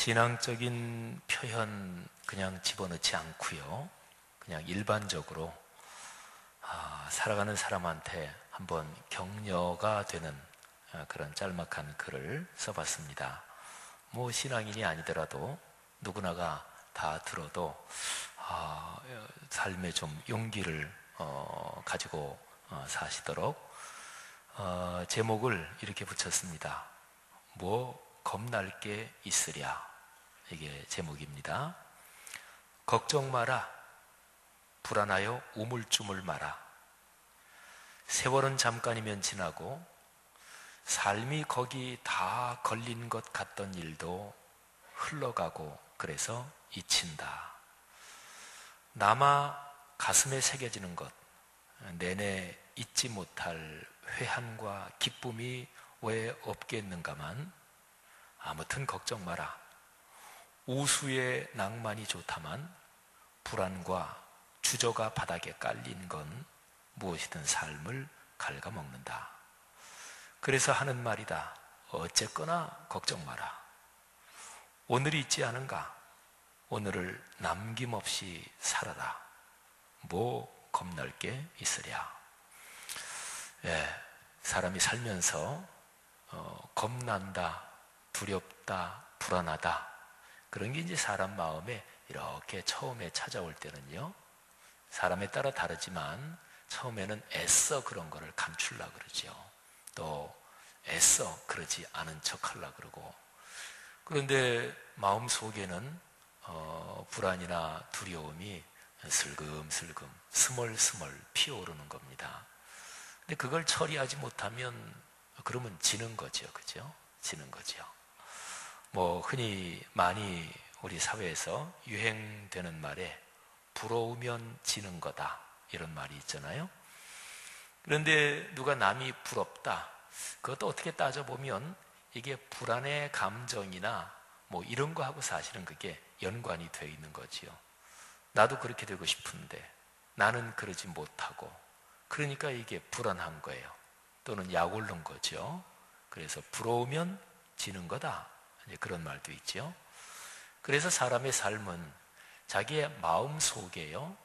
신앙적인 표현 그냥 집어넣지 않고요. 그냥 일반적으로 살아가는 사람한테 한번 격려가 되는 그런 짤막한 글을 써봤습니다. 뭐 신앙인이 아니더라도 누구나가 다 들어도 삶에 좀 용기를 가지고 사시도록 제목을 이렇게 붙였습니다. 뭐 겁날 게 있으랴. 이게 제목입니다. 걱정 마라. 불안하여 우물쭈물 마라. 세월은 잠깐이면 지나고 삶이 거기 다 걸린 것 같던 일도 흘러가고 그래서 잊힌다. 남아 가슴에 새겨지는 것, 내내 잊지 못할 회한과 기쁨이 왜 없겠는가만. 아무튼 걱정 마라. 우수의 낭만이 좋다만 불안과 주저가 바닥에 깔린 건 무엇이든 삶을 갉아먹는다. 그래서 하는 말이다. 어쨌거나 걱정 마라. 오늘이 있지 않은가? 오늘을 남김없이 살아라. 뭐 겁날 게 있으랴. 사람이 살면서 겁난다, 두렵다, 불안하다, 그런 게 이제 사람 마음에 이렇게 처음에 찾아올 때는요, 사람에 따라 다르지만 처음에는 애써 그런 거를 감추려고 그러죠. 또 애써 그러지 않은 척 하려고 그러고. 그런데 마음속에는 불안이나 두려움이 슬금슬금 스멀스멀 피어오르는 겁니다. 근데 그걸 처리하지 못하면 그러면 지는 거죠. 그죠? 지는 거죠. 뭐 흔히 많이 우리 사회에서 유행되는 말에 부러우면 지는 거다, 이런 말이 있잖아요. 그런데 누가 남이 부럽다, 그것도 어떻게 따져보면 이게 불안의 감정이나 뭐 이런 거하고 사실은 그게 연관이 되어 있는 거지요. 나도 그렇게 되고 싶은데 나는 그러지 못하고, 그러니까 이게 불안한 거예요. 또는 약 오른 거죠. 그래서 부러우면 지는 거다, 이제 그런 말도 있죠. 그래서 사람의 삶은 자기의 마음속에요,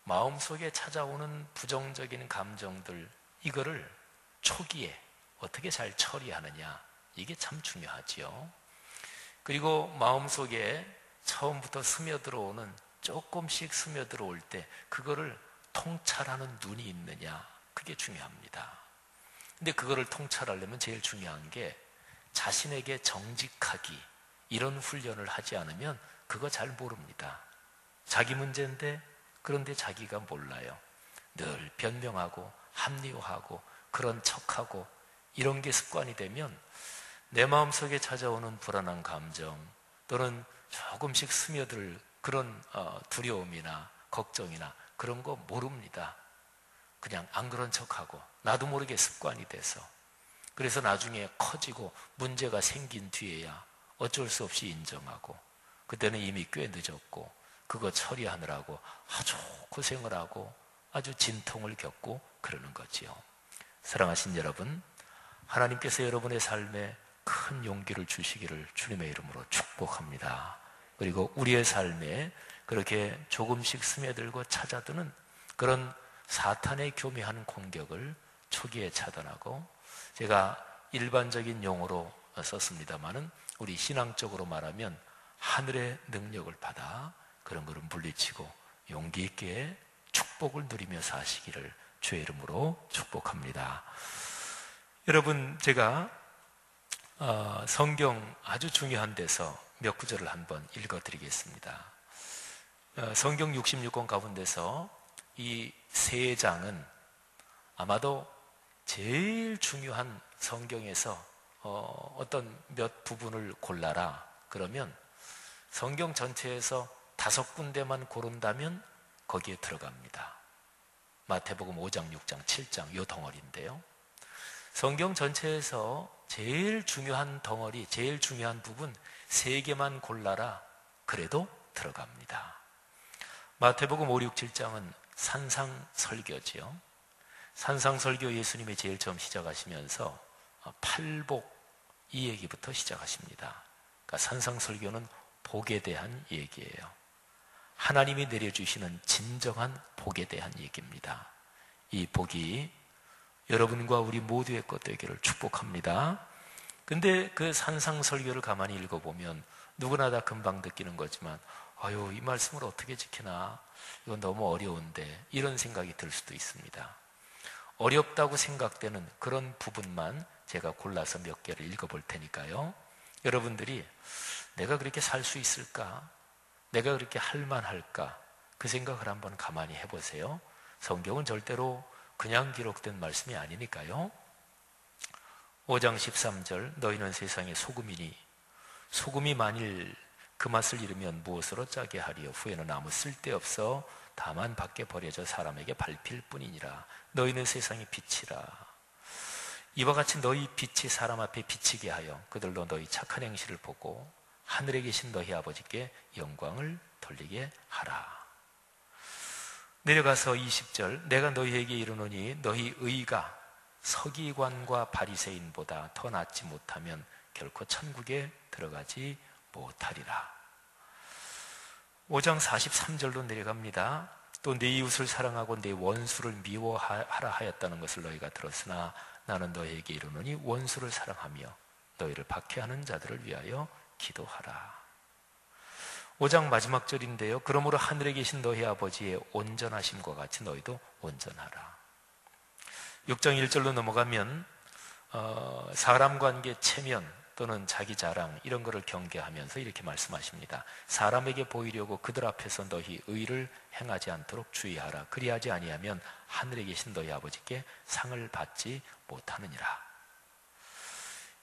마음속에 찾아오는 부정적인 감정들, 이거를 초기에 어떻게 잘 처리하느냐, 이게 참 중요하지요. 그리고 마음속에 처음부터 스며들어오는, 조금씩 스며들어올 때 그거를 통찰하는 눈이 있느냐, 그게 중요합니다. 근데 그거를 통찰하려면 제일 중요한 게 자신에게 정직하기, 이런 훈련을 하지 않으면 그거 잘 모릅니다. 자기 문제인데 그런데 자기가 몰라요. 늘 변명하고 합리화하고 그런 척하고 이런 게 습관이 되면 내 마음속에 찾아오는 불안한 감정 또는 조금씩 스며들 그런 두려움이나 걱정이나 그런 거 모릅니다. 그냥 안 그런 척하고 나도 모르게 습관이 돼서, 그래서 나중에 커지고 문제가 생긴 뒤에야 어쩔 수 없이 인정하고, 그때는 이미 꽤 늦었고 그거 처리하느라고 아주 고생을 하고 아주 진통을 겪고 그러는 거지요. 사랑하신 여러분, 하나님께서 여러분의 삶에 큰 용기를 주시기를 주님의 이름으로 축복합니다. 그리고 우리의 삶에 그렇게 조금씩 스며들고 찾아드는 그런 사탄의 교묘한 공격을 초기에 차단하고, 제가 일반적인 용어로 썼습니다마는 우리 신앙적으로 말하면 하늘의 능력을 받아 그런 것을 물리치고 용기 있게 축복을 누리며 사시기를 주의 이름으로 축복합니다. 여러분, 제가 성경 아주 중요한 데서 몇 구절을 한번 읽어드리겠습니다. 성경 66권 가운데서 이 세 장은 아마도 제일 중요한, 성경에서 어떤 몇 부분을 골라라 그러면 성경 전체에서 5군데만 고른다면 거기에 들어갑니다. 마태복음 5장, 6장, 7장 요 덩어리인데요, 성경 전체에서 제일 중요한 덩어리, 제일 중요한 부분 3개만 골라라 그래도 들어갑니다. 마태복음 5, 6, 7장은 산상설교지요. 산상설교 예수님이 제일 처음 시작하시면서 팔복 이 얘기부터 시작하십니다. 그러니까 산상설교는 복에 대한 얘기예요. 하나님이 내려주시는 진정한 복에 대한 얘기입니다. 이 복이 여러분과 우리 모두의 것 되기를 축복합니다. 근데 그 산상설교를 가만히 읽어보면 누구나 다 금방 느끼는 거지만 아유, 이 말씀을 어떻게 지키나, 이건 너무 어려운데, 이런 생각이 들 수도 있습니다. 어렵다고 생각되는 그런 부분만 제가 골라서 몇 개를 읽어볼 테니까요, 여러분들이 내가 그렇게 살 수 있을까? 내가 그렇게 할 만할까? 그 생각을 한번 가만히 해보세요. 성경은 절대로 그냥 기록된 말씀이 아니니까요. 5장 13절, 너희는 세상의 소금이니 소금이 만일 그 맛을 잃으면 무엇으로 짜게 하리요? 후에는 아무 쓸데없어 다만 밖에 버려져 사람에게 밟힐 뿐이니라. 너희는 세상의 빛이라. 이와 같이 너희 빛이 사람 앞에 비치게 하여 그들로 너희 착한 행실을 보고 하늘에 계신 너희 아버지께 영광을 돌리게 하라. 내려가서 20절, 내가 너희에게 이르노니 너희 의가 서기관과 바리새인보다 더 낫지 못하면 결코 천국에 들어가지 못하리라. 5장 43절로 내려갑니다. 또 내 이웃을 사랑하고 내 원수를 미워하라 하였다는 것을 너희가 들었으나 나는 너희에게 이르노니 원수를 사랑하며 너희를 박해하는 자들을 위하여 기도하라. 5장 마지막 절인데요, 그러므로 하늘에 계신 너희 아버지의 온전하심과 같이 너희도 온전하라. 6장 1절로 넘어가면 사람 관계 체면 또는 자기 자랑 이런 거를 경계하면서 이렇게 말씀하십니다. 사람에게 보이려고 그들 앞에서 너희 의를 행하지 않도록 주의하라. 그리하지 아니하면 하늘에 계신 너희 아버지께 상을 받지 못하느니라.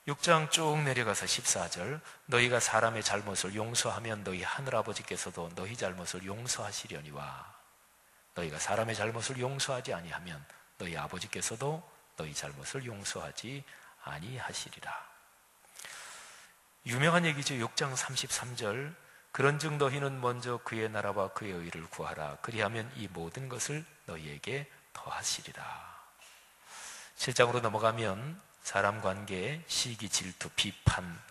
6장 쭉 내려가서 14절, 너희가 사람의 잘못을 용서하면 너희 하늘아버지께서도 너희 잘못을 용서하시려니와 너희가 사람의 잘못을 용서하지 아니하면 너희 아버지께서도 너희 잘못을 용서하지 아니하시리라. 유명한 얘기죠. 6장 33절, 그런즉 너희는 먼저 그의 나라와 그의 의를 구하라. 그리하면 이 모든 것을 너희에게 더하시리라. 7장으로 넘어가면 사람 관계, 시기, 질투, 비판,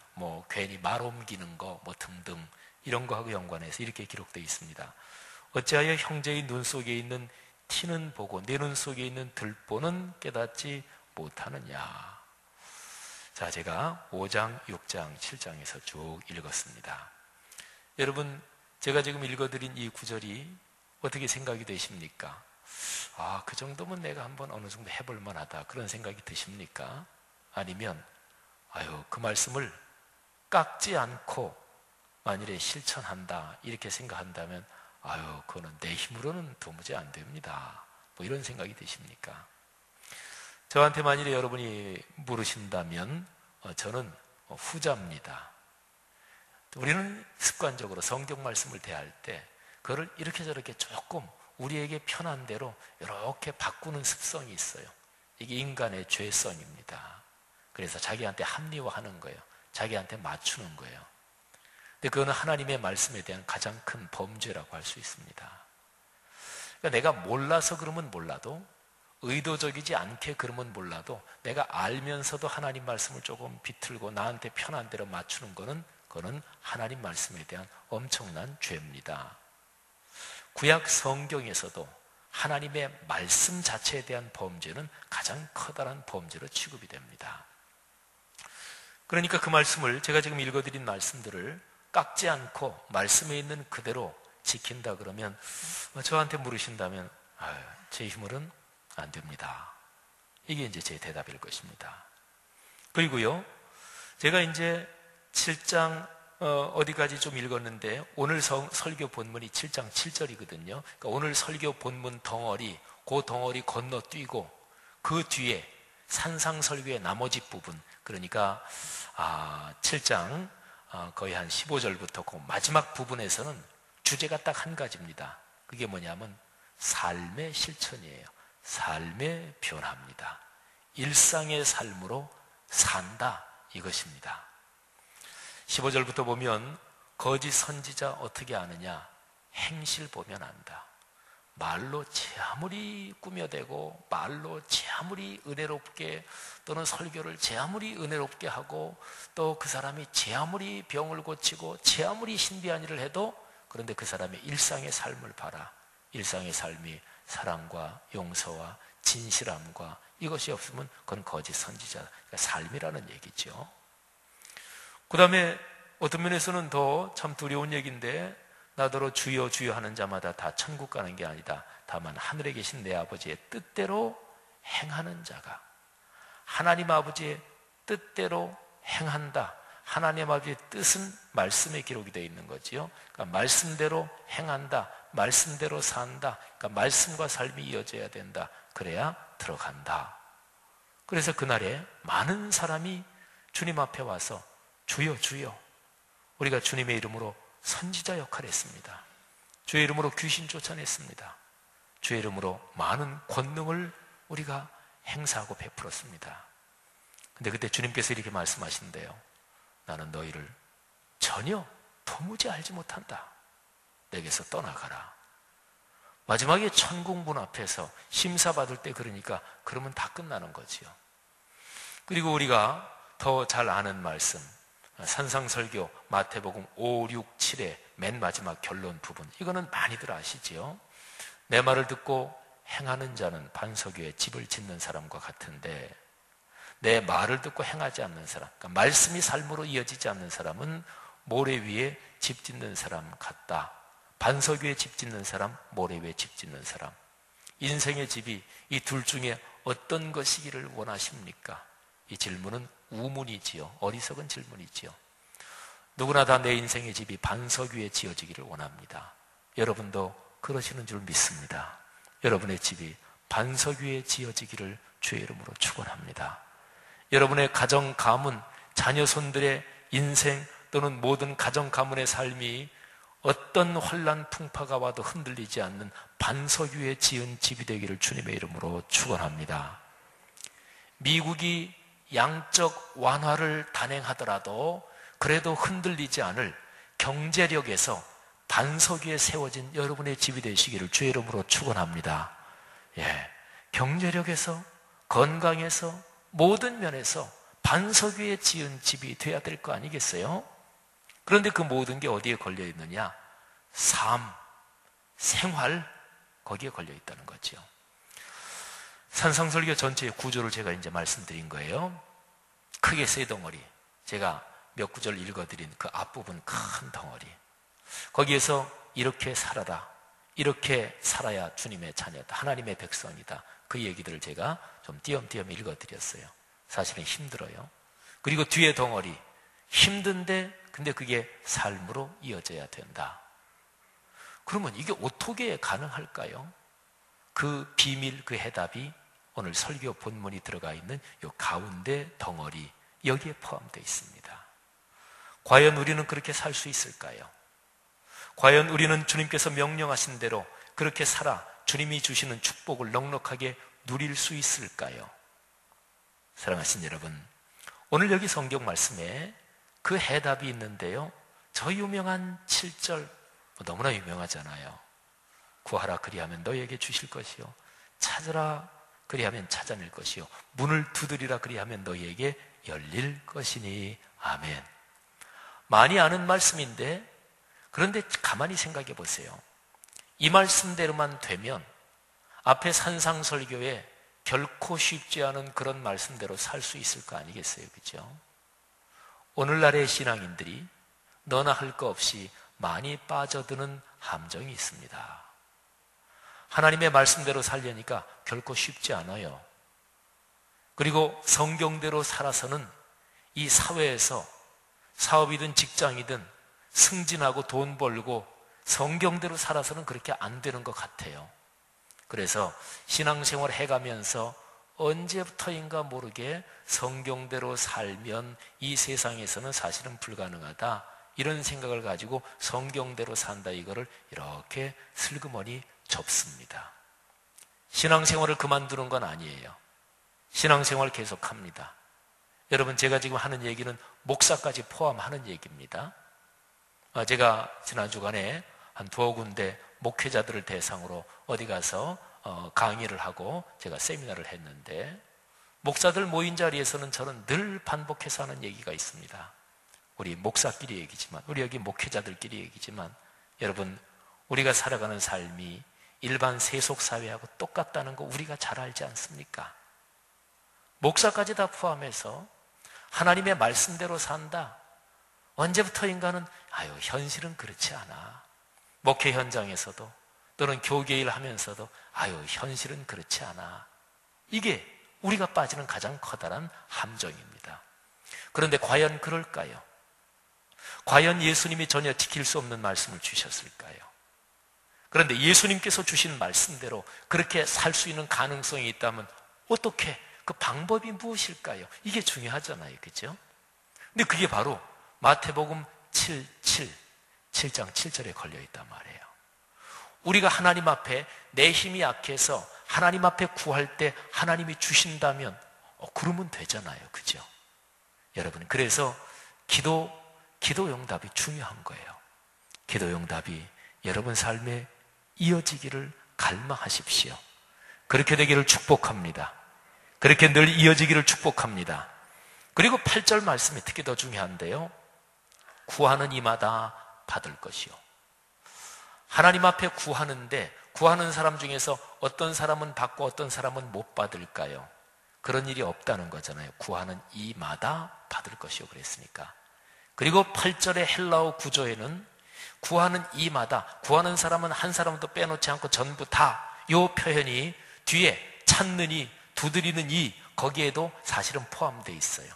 괜히 말 옮기는 거, 등등 이런 거하고 연관해서 이렇게 기록되어 있습니다. 어찌하여 형제의 눈 속에 있는 티는 보고 내 눈 속에 있는 들보는 깨닫지 못하느냐. 자, 제가 5장, 6장, 7장에서 쭉 읽었습니다. 여러분, 제가 지금 읽어드린 이 구절이 어떻게 생각이 되십니까? 아, 그 정도면 내가 한번 어느 정도 해볼 만하다, 그런 생각이 드십니까? 아니면 그 말씀을 깎지 않고 만일에 실천한다 이렇게 생각한다면 그거는 내 힘으로는 도무지 안 됩니다, 이런 생각이 드십니까? 저한테 만일에 여러분이 물으신다면 저는 후자입니다. 우리는 습관적으로 성경 말씀을 대할 때 그걸 이렇게 저렇게 조금 우리에게 편한 대로 이렇게 바꾸는 습성이 있어요. 이게 인간의 죄성입니다. 그래서 자기한테 합리화하는 거예요. 자기한테 맞추는 거예요. 근데 그거는 하나님의 말씀에 대한 가장 큰 범죄라고 할 수 있습니다. 그러니까 내가 몰라서 그러면 몰라도, 의도적이지 않게 그러면 몰라도, 내가 알면서도 하나님 말씀을 조금 비틀고 나한테 편한 대로 맞추는 그거는 하나님 말씀에 대한 엄청난 죄입니다. 구약 성경에서도 하나님의 말씀 자체에 대한 범죄는 가장 커다란 범죄로 취급이 됩니다. 그러니까 그 말씀을, 제가 지금 읽어드린 말씀들을 깎지 않고 말씀에 있는 그대로 지킨다 그러면 저한테 물으신다면 제 힘으로는 안 됩니다. 이게 이제 제 대답일 것입니다. 그리고요, 제가 이제 7장 어디까지 좀 읽었는데 오늘 설교 본문이 7장 7절이거든요. 그러니까 오늘 설교 본문 덩어리, 그 덩어리 건너뛰고 그 뒤에 산상설교의 나머지 부분, 그러니까 7장 거의 한 15절부터 그 마지막 부분에서는 주제가 딱 한 가지입니다. 그게 뭐냐면 삶의 실천이에요. 삶의 변화입니다. 일상의 삶으로 산다, 이것입니다. 15절부터 보면 거짓 선지자 어떻게 아느냐? 행실 보면 안다. 말로 제 아무리 꾸며대고 말로 제 아무리 은혜롭게 또는 설교를 제 아무리 은혜롭게 하고 또 그 사람이 제 아무리 병을 고치고 제 아무리 신비한 일을 해도 그런데 그 사람의 일상의 삶을 봐라. 일상의 삶이 사랑과 용서와 진실함과 이것이 없으면 그건 거짓 선지자. 그러니까 삶이라는 얘기죠. 그 다음에 어떤 면에서는 더 참 두려운 얘기인데 나더러 주여 주여 하는 자마다 다 천국 가는 게 아니다. 다만 하늘에 계신 내 아버지의 뜻대로 행하는 자가 하나님 아버지의 뜻대로 행한다. 하나님 아버지의 뜻은 말씀에 기록이 되어 있는 거지요. 그러니까 말씀대로 행한다. 말씀대로 산다. 그러니까 말씀과 삶이 이어져야 된다. 그래야 들어간다. 그래서 그날에 많은 사람이 주님 앞에 와서 주여 주여 우리가 주님의 이름으로 선지자 역할을 했습니다. 주의 이름으로 귀신 쫓아냈습니다. 주의 이름으로 많은 권능을 우리가 행사하고 베풀었습니다. 근데 그때 주님께서 이렇게 말씀하신대요. 나는 너희를 전혀 도무지 알지 못한다. 내게서 떠나가라. 마지막에 천국 문 앞에서 심사받을 때 그러면 다 끝나는 거지요. 그리고 우리가 더 잘 아는 말씀 산상설교 마태복음 5, 6, 7의 맨 마지막 결론 부분 이거는 많이들 아시지요. 내 말을 듣고 행하는 자는 반석 위에 집을 짓는 사람과 같은데 내 말을 듣고 행하지 않는 사람 그러니까 말씀이 삶으로 이어지지 않는 사람은 모래 위에 집 짓는 사람 같다. 반석 위에 집 짓는 사람, 모래 위에 집 짓는 사람. 인생의 집이 이 둘 중에 어떤 것이기를 원하십니까? 이 질문은 우문이지요. 어리석은 질문이지요. 누구나 다 내 인생의 집이 반석 위에 지어지기를 원합니다. 여러분도 그러시는 줄 믿습니다. 여러분의 집이 반석 위에 지어지기를 주의 이름으로 축원합니다. 여러분의 가정 가문, 자녀 손들의 인생 또는 모든 가정 가문의 삶이 어떤 환난 풍파가 와도 흔들리지 않는 반석 위에 지은 집이 되기를 주님의 이름으로 축원합니다. 미국이 양적 완화를 단행하더라도 그래도 흔들리지 않을 경제력에서 반석 위에 세워진 여러분의 집이 되시기를 주의 이름으로 축원합니다. 경제력에서 건강에서 모든 면에서 반석 위에 지은 집이 돼야 될 거 아니겠어요? 그런데 그 모든 게 어디에 걸려 있느냐? 삶, 생활 거기에 걸려 있다는 거죠. 산상설교 전체의 구조를 제가 이제 말씀드린 거예요. 크게 세 덩어리. 제가 몇 구절 읽어드린 그 앞부분 큰 덩어리. 거기에서 이렇게 살아라. 이렇게 살아야 주님의 자녀다. 하나님의 백성이다. 그 얘기들을 제가 좀 띄엄띄엄 읽어드렸어요. 사실은 힘들어요. 그리고 뒤에 덩어리. 힘든데 근데 그게 삶으로 이어져야 된다. 그러면 이게 어떻게 가능할까요? 그 비밀, 그 해답이 오늘 설교 본문이 들어가 있는 이 가운데 덩어리 여기에 포함되어 있습니다. 과연 우리는 그렇게 살 수 있을까요? 과연 우리는 주님께서 명령하신 대로 그렇게 살아 주님이 주시는 축복을 넉넉하게 누릴 수 있을까요? 사랑하신 여러분, 오늘 여기 성경 말씀에 그 해답이 있는데요. 저 유명한 7절 너무나 유명하잖아요. 구하라 그리하면 너에게 주실 것이요 찾으라 그리하면 찾아낼 것이요 문을 두드리라 그리하면 너희에게 열릴 것이니 아멘. 많이 아는 말씀인데 그런데 가만히 생각해 보세요. 이 말씀대로만 되면 앞에 산상설교에 결코 쉽지 않은 그런 말씀대로 살 수 있을 거 아니겠어요? 그죠? 오늘날의 신앙인들이 너나 할 거 없이 많이 빠져드는 함정이 있습니다. 하나님의 말씀대로 살려니까 결코 쉽지 않아요. 그리고 성경대로 살아서는 이 사회에서 사업이든 직장이든 승진하고 돈 벌고 성경대로 살아서는 그렇게 안 되는 것 같아요. 그래서 신앙생활 해가면서 언제부터인가 모르게 성경대로 살면 이 세상에서는 사실은 불가능하다 이런 생각을 가지고 성경대로 산다 이거를 이렇게 슬그머니 접습니다. 신앙생활을 그만두는 건 아니에요. 신앙생활 계속합니다. 여러분 제가 지금 하는 얘기는 목사까지 포함하는 얘기입니다. 제가 지난 주간에 한 두어 군데 목회자들을 대상으로 어디 가서 강의를 하고 제가 세미나를 했는데, 목사들 모인 자리에서는 저는 늘 반복해서 하는 얘기가 있습니다. 우리 목사끼리 얘기지만, 우리 여기 목회자들끼리 얘기지만, 여러분, 우리가 살아가는 삶이 일반 세속사회하고 똑같다는 거 우리가 잘 알지 않습니까? 목사까지 다 포함해서 하나님의 말씀대로 산다. 언제부터인가는 현실은 그렇지 않아. 목회 현장에서도 또는 교계일 하면서도 현실은 그렇지 않아. 이게 우리가 빠지는 가장 커다란 함정입니다. 그런데 과연 그럴까요? 과연 예수님이 전혀 지킬 수 없는 말씀을 주셨을까요? 그런데 예수님께서 주신 말씀대로 그렇게 살 수 있는 가능성이 있다면 어떻게, 그 방법이 무엇일까요? 이게 중요하잖아요. 그죠? 근데 그게 바로 마태복음 7장 7절에 걸려 있단 말이에요. 우리가 하나님 앞에 내 힘이 약해서 하나님 앞에 구할 때 하나님이 주신다면 그러면 되잖아요. 그죠? 여러분, 그래서 기도 응답이 중요한 거예요. 기도 응답이 여러분 삶에 이어지기를 갈망하십시오. 그렇게 되기를 축복합니다. 그렇게 늘 이어지기를 축복합니다. 그리고 8절 말씀이 특히 더 중요한데요. 구하는 이마다 받을 것이요. 하나님 앞에 구하는데, 구하는 사람 중에서 어떤 사람은 받고 어떤 사람은 못 받을까요? 그런 일이 없다는 거잖아요. 구하는 이마다 받을 것이요 그랬으니까. 그리고 8절의 헬라어 구조에는 구하는 이마다, 구하는 사람은 한 사람도 빼놓지 않고 전부 다, 요 표현이 뒤에 찾는 이, 두드리는 이, 거기에도 사실은 포함되어 있어요.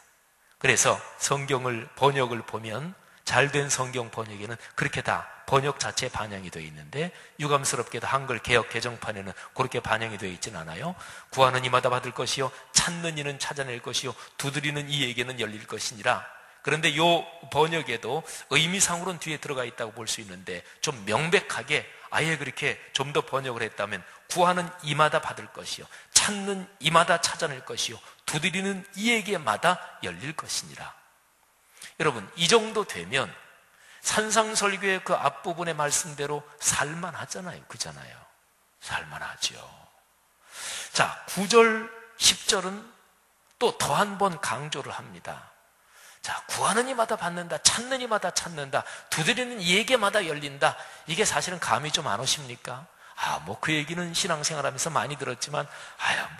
그래서 성경을 번역을 보면 잘된 성경 번역에는 그렇게 다 번역 자체에 반영이 되어 있는데, 유감스럽게도 한글 개역 개정판에는 그렇게 반영이 되어 있진 않아요. 구하는 이마다 받을 것이요, 찾는 이는 찾아낼 것이요, 두드리는 이에게는 열릴 것이니라. 그런데 요 번역에도 의미상으로는 뒤에 들어가 있다고 볼 수 있는데, 좀 명백하게 아예 그렇게 좀 더 번역을 했다면 구하는 이마다 받을 것이요, 찾는 이마다 찾아낼 것이요, 두드리는 이에게마다 열릴 것이니라. 여러분, 이 정도 되면 산상설교의 그 앞부분의 말씀대로 살만하잖아요. 그잖아요. 살만하죠. 자, 9절, 10절은 또 더 한 번 강조를 합니다. 자, 구하는 이마다 받는다, 찾는 이마다 찾는다, 두드리는 이에게마다 열린다. 이게 사실은 감이 좀 안 오십니까? 그 얘기는 신앙생활하면서 많이 들었지만,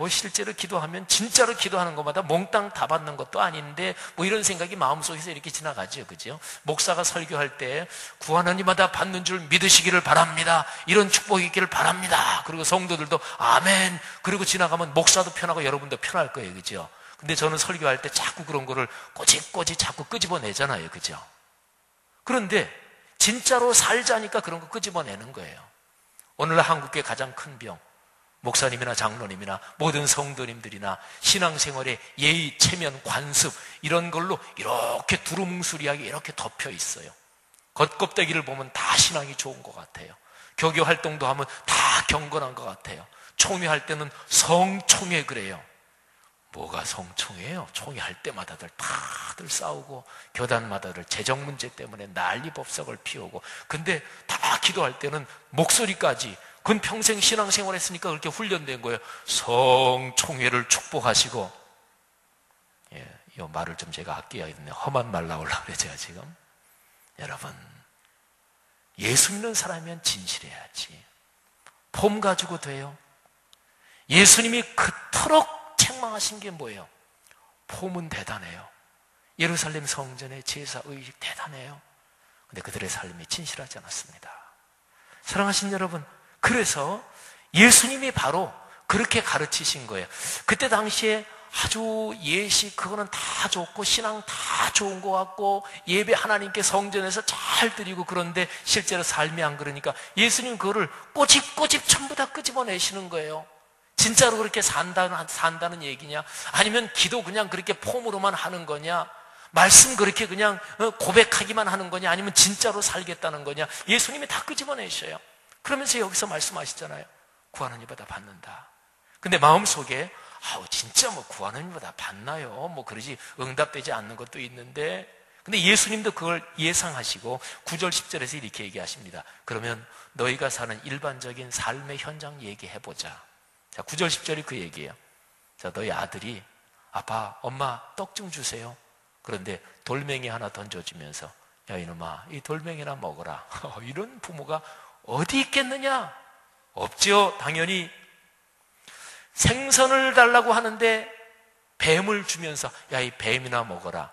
실제로 기도하면 진짜로 기도하는 것마다 몽땅 다 받는 것도 아닌데, 이런 생각이 마음속에서 이렇게 지나가죠. 그죠? 목사가 설교할 때 구하는 이마다 받는 줄 믿으시기를 바랍니다. 이런 축복이 있기를 바랍니다. 그리고 성도들도 아멘. 그리고 지나가면 목사도 편하고 여러분도 편할 거예요. 그죠? 근데 저는 설교할 때 자꾸 그런 거를 꼬집꼬집 자꾸 끄집어내잖아요. 그죠? 그런데 진짜로 살자니까 그런 거 끄집어내는 거예요. 오늘날 한국의 가장 큰 병, 목사님이나 장로님이나 모든 성도님들이나 신앙생활의 예의, 체면, 관습, 이런 걸로 이렇게 두루뭉술하게 이렇게 덮여 있어요. 겉껍데기를 보면 다 신앙이 좋은 것 같아요. 교교 활동도 하면 다 경건한 것 같아요. 총회할 때는 성총회 그래요. 뭐가 성총회예요? 총회할 때마다들 다들 싸우고, 교단마다들 재정 문제 때문에 난리 법석을 피우고, 근데 다 기도할 때는 목소리까지, 그건 평생 신앙생활 했으니까 그렇게 훈련된 거예요. 성총회를 축복하시고. 이 말을 좀 제가 아껴야겠네요. 험한 말 나오려고 그래 제가 지금. 여러분, 예수 믿는 사람이면 진실해야지. 폼 가지고 돼요? 예수님이 그토록 책망하신 게 뭐예요? 폼은 대단해요. 예루살렘 성전의 제사 의식 대단해요. 근데 그들의 삶이 진실하지 않았습니다. 사랑하신 여러분, 그래서 예수님이 바로 그렇게 가르치신 거예요. 그때 당시에 아주 예식 그거는 다 좋고 신앙 다 좋은 것 같고 예배 하나님께 성전에서 잘 드리고, 그런데 실제로 삶이 안 그러니까 예수님 그거를 꼬집꼬집 전부 다 끄집어내시는 거예요. 진짜로 그렇게 산다는 얘기냐? 아니면 기도 그냥 그렇게 폼으로만 하는 거냐? 말씀 그렇게 그냥 고백하기만 하는 거냐? 아니면 진짜로 살겠다는 거냐? 예수님이 다 끄집어내셔요. 그러면서 여기서 말씀하시잖아요. 구하는 이마다 받는다. 근데 마음속에 진짜 구하는 이마다 받나요? 그러지 응답되지 않는 것도 있는데, 근데 예수님도 그걸 예상하시고 9절 10절에서 이렇게 얘기하십니다. 그러면 너희가 사는 일반적인 삶의 현장 얘기해보자. 자, 9절 10절이 그 얘기예요. 자, 너희 아들이 아빠, 엄마 떡 좀 주세요. 그런데 돌멩이 하나 던져주면서 야 이놈아 이 돌멩이나 먹어라. 이런 부모가 어디 있겠느냐? 없죠. 당연히 생선을 달라고 하는데 뱀을 주면서 야 이 뱀이나 먹어라.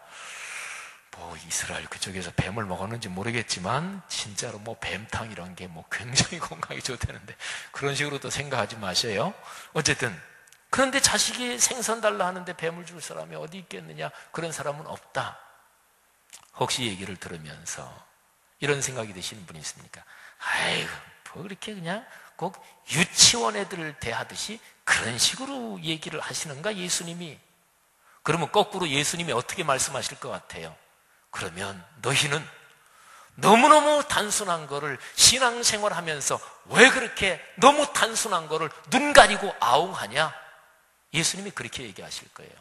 뭐 이스라엘 그쪽에서 뱀을 먹었는지 모르겠지만 진짜로 뭐 뱀탕 이런 게 뭐 굉장히 건강에 좋다는데 그런 식으로도 생각하지 마세요. 어쨌든 그런데 자식이 생선 달라 하는데 뱀을 줄 사람이 어디 있겠느냐? 그런 사람은 없다. 혹시 얘기를 들으면서 이런 생각이 드시는 분이 있습니까? 아이고 뭐 그렇게 그냥 꼭 유치원 애들을 대하듯이 그런 식으로 얘기를 하시는가 예수님이? 그러면 거꾸로 예수님이 어떻게 말씀하실 것 같아요? 그러면 너희는 너무너무 단순한 거를 신앙생활 하면서 왜 그렇게 너무 단순한 거를 눈 가리고 아웅하냐? 예수님이 그렇게 얘기하실 거예요.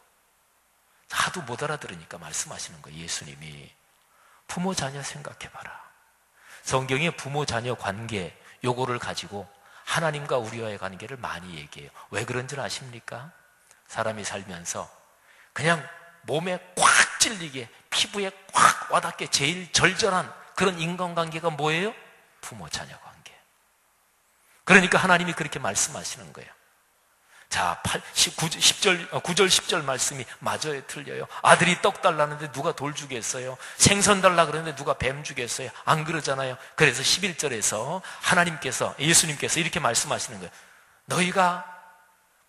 하도 못 알아들으니까 말씀하시는 거예요. 예수님이 부모 자녀 생각해봐라. 성경에 부모 자녀 관계 요거를 가지고 하나님과 우리와의 관계를 많이 얘기해요. 왜 그런 줄 아십니까? 사람이 살면서 그냥 몸에 꽉 찔리게 피부에 꽉 와닿게 제일 절절한 그런 인간관계가 뭐예요? 부모 자녀 관계. 그러니까 하나님이 그렇게 말씀하시는 거예요. 자, 9절 10절 말씀이 맞아요, 틀려요? 아들이 떡 달라는데 누가 돌 주겠어요? 생선 달라 그러는데 누가 뱀 주겠어요? 안 그러잖아요. 그래서 11절에서 하나님께서, 예수님께서 이렇게 말씀하시는 거예요. 너희가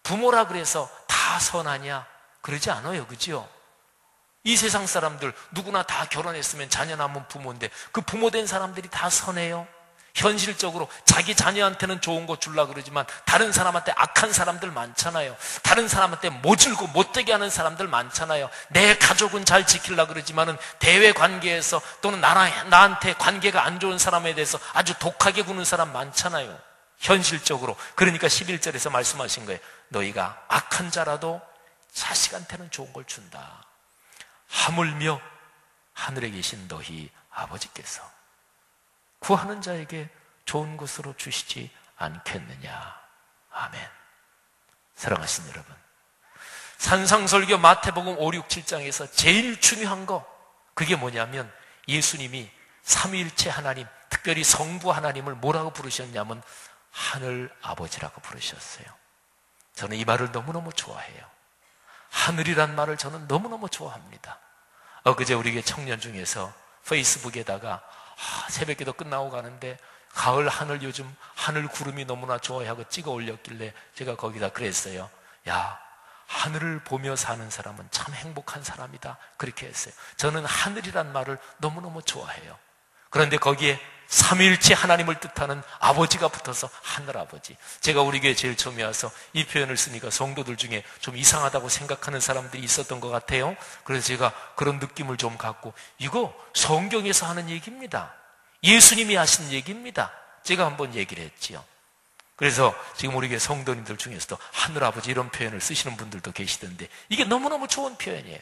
부모라 그래서 다 선하냐? 그러지 않아요, 그죠? 이 세상 사람들 누구나 다 결혼했으면 자녀 낳으면 부모인데 그 부모 된 사람들이 다 선해요? 현실적으로 자기 자녀한테는 좋은 거 주려고 그러지만 다른 사람한테 악한 사람들 많잖아요. 다른 사람한테 모질고 못되게 하는 사람들 많잖아요. 내 가족은 잘 지키려고 그러지만은 대외 관계에서 또는 나한테 관계가 안 좋은 사람에 대해서 아주 독하게 구는 사람 많잖아요. 현실적으로. 그러니까 11절에서 말씀하신 거예요. 너희가 악한 자라도 자식한테는 좋은 걸 준다. 하물며 하늘에 계신 너희 아버지께서 구하는 자에게 좋은 것으로 주시지 않겠느냐. 아멘. 사랑하신 여러분, 산상설교 마태복음 5, 6, 7장에서 제일 중요한 거 그게 뭐냐면 예수님이 삼위일체 하나님, 특별히 성부 하나님을 뭐라고 부르셨냐면 하늘 아버지라고 부르셨어요. 저는 이 말을 너무너무 좋아해요. 하늘이란 말을 저는 너무너무 좋아합니다. 엊그제 우리 청년 중에서 페이스북에다가 새벽기도 끝나고 가는데 가을 하늘 요즘 하늘 구름이 너무나 좋아하고 찍어 올렸길래 제가 거기다 그랬어요. 야, 하늘을 보며 사는 사람은 참 행복한 사람이다. 그렇게 했어요. 저는 하늘이란 말을 너무너무 좋아해요. 그런데 거기에 삼위일체 하나님을 뜻하는 아버지가 붙어서 하늘아버지. 제가 우리 교회 제일 처음에 와서 이 표현을 쓰니까 성도들 중에 좀 이상하다고 생각하는 사람들이 있었던 것 같아요. 그래서 제가 그런 느낌을 좀 갖고 이거 성경에서 하는 얘기입니다. 예수님이 하신 얘기입니다. 제가 한번 얘기를 했지요. 그래서 지금 우리 교회 성도님들 중에서도 하늘아버지 이런 표현을 쓰시는 분들도 계시던데 이게 너무너무 좋은 표현이에요.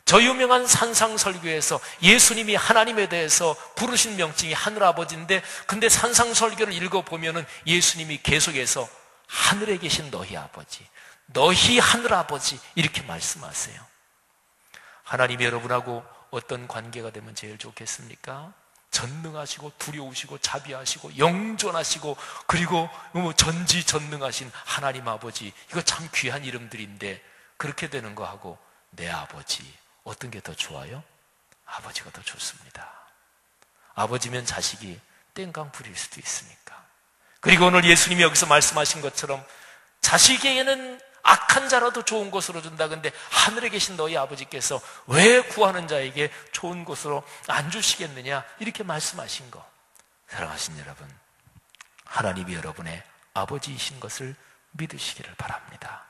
저 유명한 산상설교에서 예수님이 하나님에 대해서 부르신 명칭이 하늘아버지인데 근데 산상설교를 읽어보면은 예수님이 계속해서 하늘에 계신 너희 아버지, 너희 하늘아버지 이렇게 말씀하세요. 하나님이 여러분하고 어떤 관계가 되면 제일 좋겠습니까? 전능하시고 두려우시고 자비하시고 영존하시고 그리고 전지전능하신 하나님 아버지, 이거 참 귀한 이름들인데 그렇게 되는 거하고 내 아버지 어떤 게 더 좋아요? 아버지가 더 좋습니다. 아버지면 자식이 땡깡 부릴 수도 있으니까. 그리고 오늘 예수님이 여기서 말씀하신 것처럼 자식에게는 악한 자라도 좋은 것으로 준다. 근데 하늘에 계신 너희 아버지께서 왜 구하는 자에게 좋은 것으로 안 주시겠느냐 이렇게 말씀하신 거. 사랑하신 여러분, 하나님이 여러분의 아버지이신 것을 믿으시기를 바랍니다.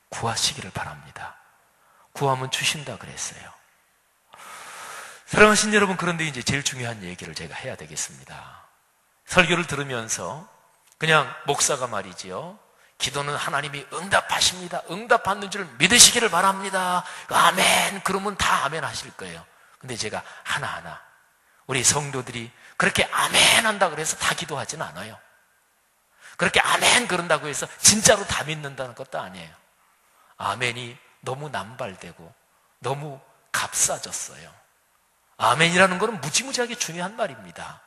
구하시기를 바랍니다. 구하면 주신다 그랬어요. 사랑하신 여러분, 그런데 이제 제일 중요한 얘기를 제가 해야 되겠습니다. 설교를 들으면서 그냥 목사가 말이지요, 기도는 하나님이 응답하십니다. 응답받는 줄 믿으시기를 바랍니다. 아멘. 그러면 다 아멘 하실 거예요. 근데 제가 하나하나 우리 성도들이 그렇게 아멘 한다 그래서 다 기도하진 않아요. 그렇게 아멘 그런다고 해서 진짜로 다 믿는다는 것도 아니에요. 아멘이 너무 남발되고 너무 값싸졌어요. 아멘이라는 것은 무지무지하게 중요한 말입니다.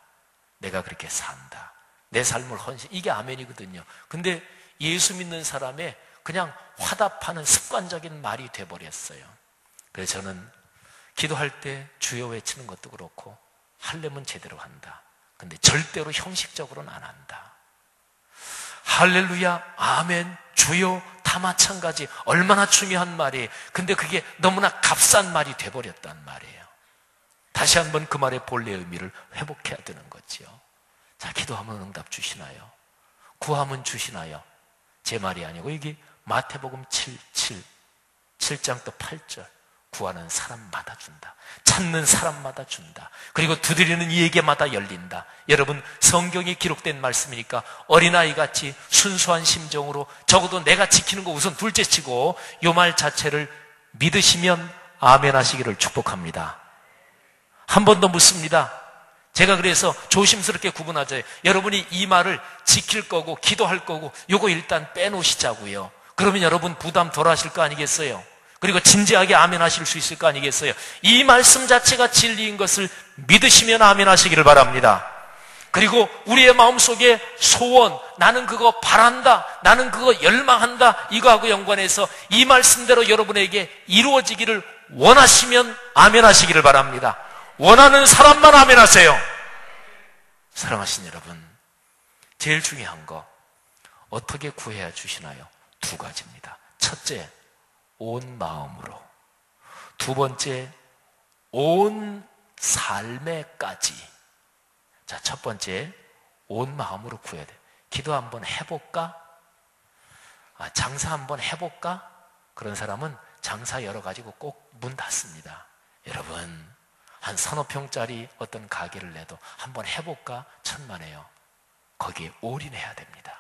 내가 그렇게 산다, 내 삶을 헌신, 이게 아멘이거든요. 근데 예수 믿는 사람의 그냥 화답하는 습관적인 말이 돼버렸어요. 그래서 저는 기도할 때 주여 외치는 것도 그렇고 하려면 제대로 한다. 근데 절대로 형식적으로는 안 한다. 할렐루야, 아멘, 주여 다 마찬가지. 얼마나 중요한 말이에요. 근데 그게 너무나 값싼 말이 돼버렸단 말이에요. 다시 한번 그 말의 본래 의미를 회복해야 되는 거지요. 자, 기도하면 응답 주시나요? 구하면 주시나요? 제 말이 아니고 이게 마태복음 7장 또 8절. 구하는 사람마다 준다. 찾는 사람마다 준다. 그리고 두드리는 이에게마다 열린다. 여러분, 성경에 기록된 말씀이니까 어린아이같이 순수한 심정으로 적어도 내가 지키는 거 우선 둘째치고 이 말 자체를 믿으시면 아멘 하시기를 축복합니다. 한 번 더 묻습니다. 제가 그래서 조심스럽게 구분하자요. 여러분이 이 말을 지킬 거고 기도할 거고 요거 일단 빼놓으시자고요. 그러면 여러분 부담 덜 하실 거 아니겠어요? 그리고 진지하게 아멘 하실 수 있을 거 아니겠어요? 이 말씀 자체가 진리인 것을 믿으시면 아멘 하시기를 바랍니다. 그리고 우리의 마음속에 소원, 나는 그거 바란다, 나는 그거 열망한다, 이거하고 연관해서 이 말씀대로 여러분에게 이루어지기를 원하시면 아멘 하시기를 바랍니다. 원하는 사람만 아멘 하세요. 사랑하신 여러분, 제일 중요한 거 어떻게 구해야 주시나요? 두 가지입니다. 첫째, 온 마음으로. 두 번째, 온 삶에까지. 자, 첫 번째, 온 마음으로 구해야 돼. 기도 한번 해볼까? 장사 한번 해볼까? 그런 사람은 장사 열어가지고 꼭 문 닫습니다. 여러분, 한 서너 평짜리 어떤 가게를 내도 한번 해볼까? 천만에요. 거기에 올인해야 됩니다.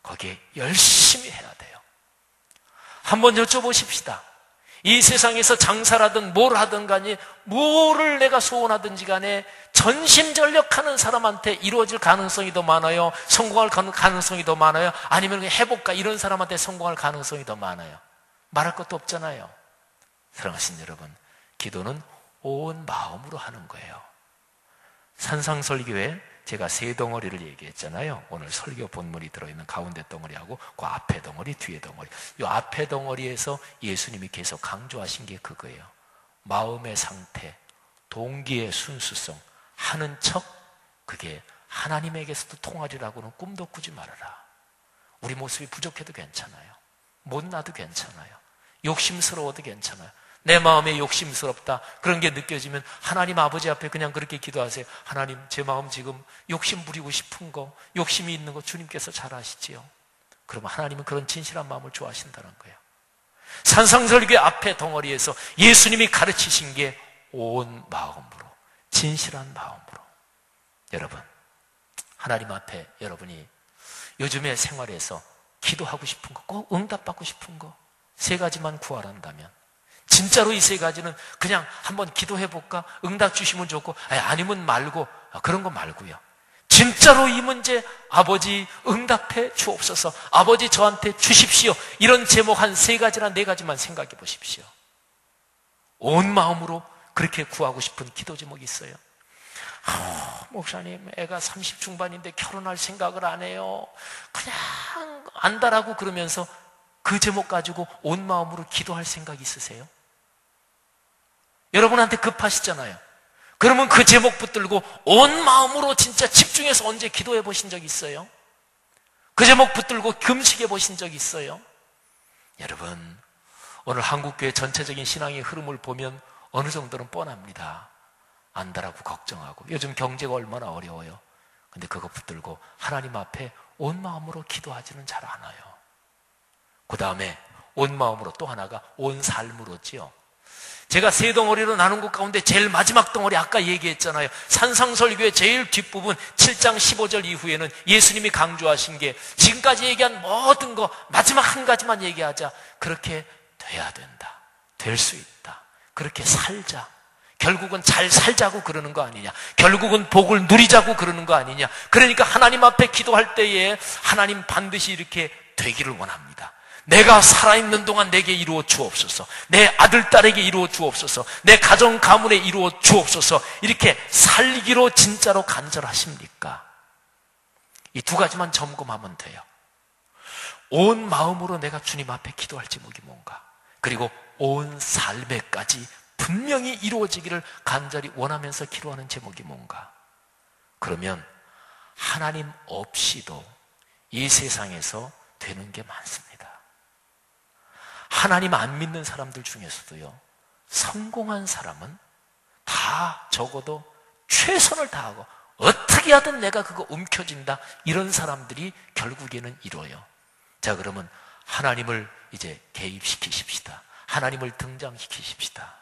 거기에 열심히 해야 돼요. 한번 여쭤보십시다. 이 세상에서 장사라든 뭘 하든 간에 뭐를 내가 소원하든지 간에 전심전력하는 사람한테 이루어질 가능성이 더 많아요? 성공할 가능성이 더 많아요? 아니면 그냥 해볼까? 이런 사람한테 성공할 가능성이 더 많아요? 말할 것도 없잖아요. 사랑하신 여러분, 기도는 온 마음으로 하는 거예요. 산상설교에 제가 세 덩어리를 얘기했잖아요. 오늘 설교 본문이 들어있는 가운데 덩어리하고 그 앞에 덩어리, 뒤에 덩어리. 이 앞에 덩어리에서 예수님이 계속 강조하신 게 그거예요. 마음의 상태, 동기의 순수성, 하는 척, 그게 하나님에게서도 통하리라고는 꿈도 꾸지 말아라. 우리 모습이 부족해도 괜찮아요. 못나도 괜찮아요. 욕심스러워도 괜찮아요. 내 마음에 욕심스럽다, 그런 게 느껴지면 하나님 아버지 앞에 그냥 그렇게 기도하세요. 하나님, 제 마음 지금 욕심 부리고 싶은 거, 욕심이 있는 거 주님께서 잘 아시지요. 그러면 하나님은 그런 진실한 마음을 좋아하신다는 거예요. 산상설교 앞에 덩어리에서 예수님이 가르치신 게 온 마음으로, 진실한 마음으로. 여러분, 하나님 앞에 여러분이 요즘의 생활에서 기도하고 싶은 거, 꼭 응답받고 싶은 거 세 가지만 구하란다면, 진짜로 이 세 가지는 그냥 한번 기도해볼까? 응답 주시면 좋고, 아니면 말고, 그런 거 말고요. 진짜로 이 문제 아버지 응답해 주옵소서, 아버지 저한테 주십시오, 이런 제목 한 세 가지나 네 가지만 생각해 보십시오. 온 마음으로 그렇게 구하고 싶은 기도 제목이 있어요. 목사님, 애가 30 중반인데 결혼할 생각을 안 해요. 그냥 안다라고 그러면서 그 제목 가지고 온 마음으로 기도할 생각 있으세요? 여러분한테 급하시잖아요. 그러면 그 제목 붙들고 온 마음으로 진짜 집중해서 언제 기도해 보신 적 있어요? 그 제목 붙들고 금식해 보신 적 있어요? 여러분, 오늘 한국교회 전체적인 신앙의 흐름을 보면 어느 정도는 뻔합니다. 안다라고 걱정하고, 요즘 경제가 얼마나 어려워요. 근데 그거 붙들고 하나님 앞에 온 마음으로 기도하지는 잘 않아요. 그 다음에 온 마음으로 또 하나가 온 삶으로지요. 제가 세 덩어리로 나눈 것 가운데 제일 마지막 덩어리, 아까 얘기했잖아요. 산상설교의 제일 뒷부분 7장 15절 이후에는 예수님이 강조하신 게 지금까지 얘기한 모든 거 마지막 한 가지만 얘기하자. 그렇게 돼야 된다, 될 수 있다, 그렇게 살자, 결국은 잘 살자고 그러는 거 아니냐? 결국은 복을 누리자고 그러는 거 아니냐? 그러니까 하나님 앞에 기도할 때에 하나님 반드시 이렇게 되기를 원합니다. 내가 살아있는 동안 내게 이루어 주옵소서. 내 아들, 딸에게 이루어 주옵소서. 내 가정, 가문에 이루어 주옵소서. 이렇게 살기로 진짜로 간절하십니까? 이 두 가지만 점검하면 돼요. 온 마음으로 내가 주님 앞에 기도할 제목이 뭔가, 그리고 온 삶에까지 분명히 이루어지기를 간절히 원하면서 기도하는 제목이 뭔가. 그러면 하나님 없이도 이 세상에서 되는 게 많습니다. 하나님 안 믿는 사람들 중에서도요, 성공한 사람은 다 적어도 최선을 다하고 어떻게 하든 내가 그거 움켜쥔다, 이런 사람들이 결국에는 이뤄요. 자, 그러면 하나님을 이제 개입시키십시다. 하나님을 등장시키십시다.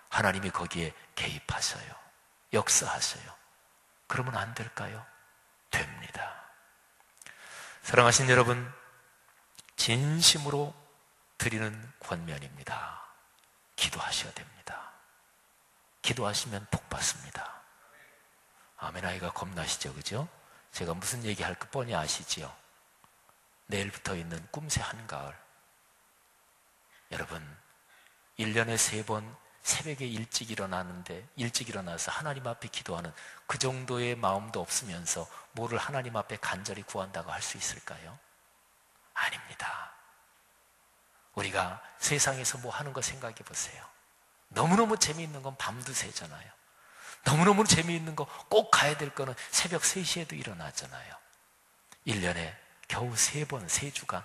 하나님이 거기에 개입하셔요. 역사하셔요. 그러면 안 될까요? 됩니다. 사랑하신 여러분, 진심으로 드리는 권면입니다. 기도하셔야 됩니다. 기도하시면 복 받습니다. 아멘. 아이가 겁나시죠, 그죠? 제가 무슨 얘기할 거 뻔히 아시지요? 내일부터 있는 꿈새 한가을. 여러분, 1년에 3번 새벽에 일찍 일어나서 하나님 앞에 기도하는 그 정도의 마음도 없으면서 뭐를 하나님 앞에 간절히 구한다고 할 수 있을까요? 아닙니다. 우리가 세상에서 뭐 하는 거 생각해 보세요. 너무너무 재미있는 건 밤도 새잖아요. 너무너무 재미있는 거 꼭 가야 될 거는 새벽 3시에도 일어나잖아요. 1년에 겨우 3번, 3주간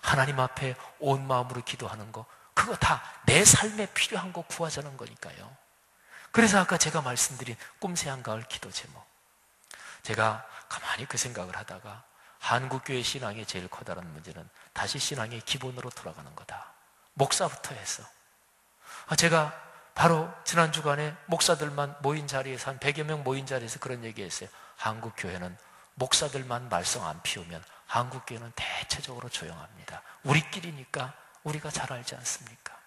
하나님 앞에 온 마음으로 기도하는 거, 그거 다 내 삶에 필요한 거 구하자는 거니까요. 그래서 아까 제가 말씀드린 꿈새 한가을 기도 제목, 제가 가만히 그 생각을 하다가 한국교회 신앙의 제일 커다란 문제는 다시 신앙의 기본으로 돌아가는 거다. 목사부터 해서. 제가 바로 지난 주간에 목사들만 모인 자리에서, 한 100여 명 모인 자리에서 그런 얘기했어요. 한국교회는 목사들만 말썽 안 피우면 한국교회는 대체적으로 조용합니다. 우리끼리니까 우리가 잘 알지 않습니까?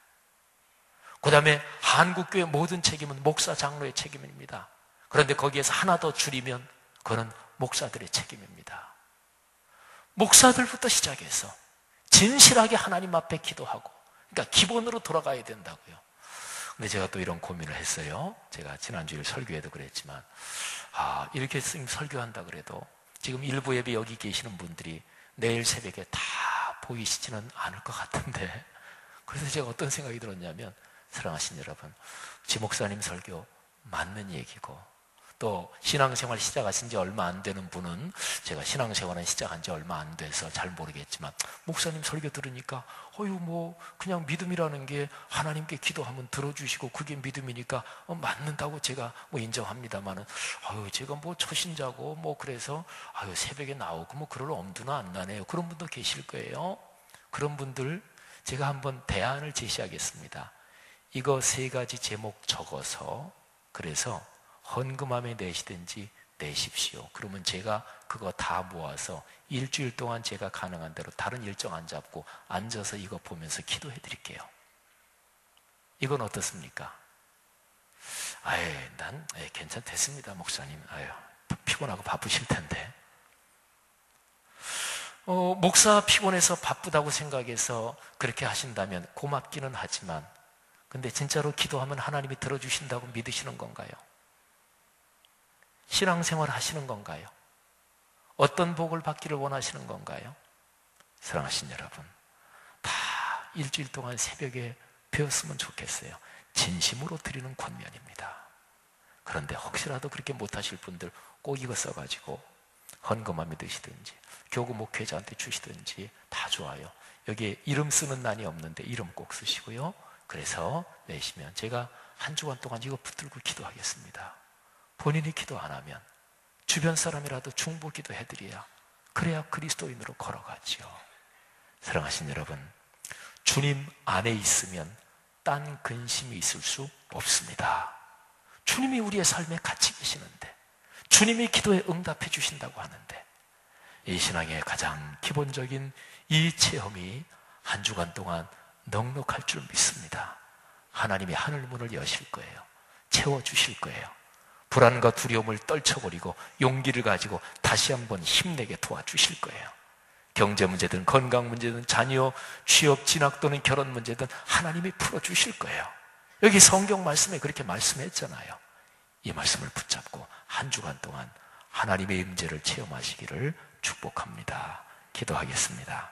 그 다음에 한국교회 모든 책임은 목사 장로의 책임입니다. 그런데 거기에서 하나 더 줄이면 그건 목사들의 책임입니다. 목사들부터 시작해서 진실하게 하나님 앞에 기도하고, 그러니까 기본으로 돌아가야 된다고요. 근데 제가 또 이런 고민을 했어요. 제가 지난주일 설교에도 그랬지만, 이렇게 설교한다 그래도 지금 일부 예배 여기 계시는 분들이 내일 새벽에 다 보이시지는 않을 것 같은데, 그래서 제가 어떤 생각이 들었냐면, 사랑하신 여러분, 지 목사님 설교 맞는 얘기고, 또 신앙생활 시작하신 지 얼마 안 되는 분은, 제가 신앙생활은 시작한 지 얼마 안 돼서 잘 모르겠지만, 목사님 설교 들으니까 뭐 그냥 믿음이라는 게 하나님께 기도하면 들어주시고 그게 믿음이니까 맞는다고 제가 뭐 인정합니다만은, 제가 뭐 초신자고 뭐 그래서 새벽에 나오고 뭐 그럴 엄두는 안 나네요. 그런 분도 계실 거예요. 그런 분들 제가 한번 대안을 제시하겠습니다. 이거 3가지 제목 적어서, 그래서 헌금함에 내시든지 내십시오. 그러면 제가 그거 다 모아서 일주일 동안 제가 가능한 대로 다른 일정 안 잡고 앉아서 이거 보면서 기도해 드릴게요. 이건 어떻습니까? 난 괜찮겠습니다, 목사님. 피곤하고 바쁘실 텐데. 목사 피곤해서 바쁘다고 생각해서 그렇게 하신다면 고맙기는 하지만, 근데 진짜로 기도하면 하나님이 들어주신다고 믿으시는 건가요? 신앙생활 하시는 건가요? 어떤 복을 받기를 원하시는 건가요? 사랑하신 여러분, 다 일주일 동안 새벽에 배웠으면 좋겠어요. 진심으로 드리는 권면입니다. 그런데 혹시라도 그렇게 못하실 분들 꼭 이거 써가지고 헌금함에 드시든지 교구 목회자한테 주시든지 다 좋아요. 여기에 이름 쓰는 난이 없는데 이름 꼭 쓰시고요. 그래서 내시면 제가 한 주간 동안 이거 붙들고 기도하겠습니다. 본인이 기도 안 하면 주변 사람이라도 중보 기도해드려야, 그래야 그리스도인으로 걸어가지요. 사랑하신 여러분, 주님 안에 있으면 딴 근심이 있을 수 없습니다. 주님이 우리의 삶에 같이 계시는데, 주님이 기도에 응답해 주신다고 하는데, 이 신앙의 가장 기본적인 이 체험이 한 주간 동안 넉넉할 줄 믿습니다. 하나님이 하늘문을 여실 거예요. 채워주실 거예요. 불안과 두려움을 떨쳐버리고 용기를 가지고 다시 한번 힘내게 도와주실 거예요. 경제 문제든 건강 문제든 자녀, 취업, 진학 또는 결혼 문제든 하나님이 풀어주실 거예요. 여기 성경 말씀에 그렇게 말씀했잖아요. 이 말씀을 붙잡고 한 주간 동안 하나님의 임재를 체험하시기를 축복합니다. 기도하겠습니다.